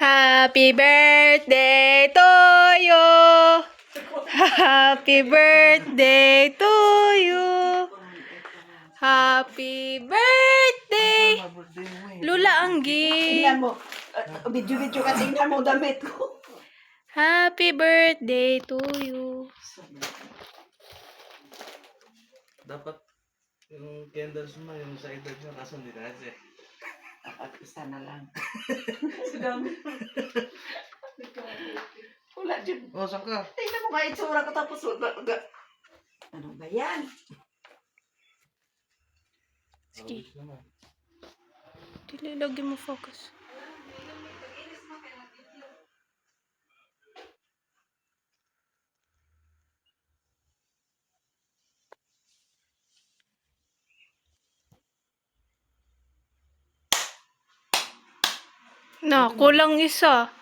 Happy birthday to you. Happy birthday to you. Happy birthday. Lula Anggi. Tingnan mo. Video-video ka. Tingnan mo damit ko. Happy birthday to you. Dapat yung candles mo, yung sa edad nyo, kaso hindi na siya. Isa na lang. Sidami. Wala dyan. Oh, saan ka? Tingnan mo nga itsura ko tapos ano ba yan? Sige. Dili, lagi mo focus. Na, kulang isa.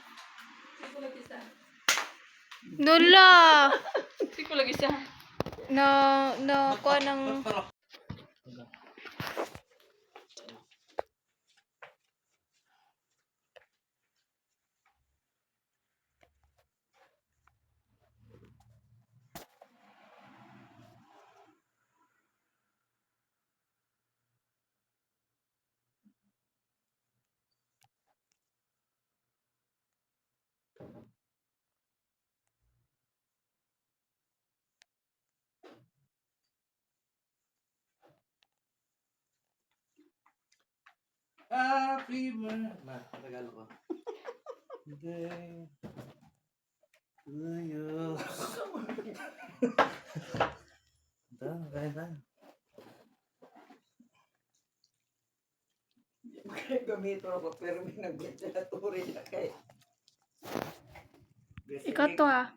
Nula. Siko lagi siya. Na, kuha ng... Happy birthday. Na, Tagalog ko. Birthday to you. Ito, kaya na. Gamito ako pero may nag-ventilatore na kay. Ikaw to ah.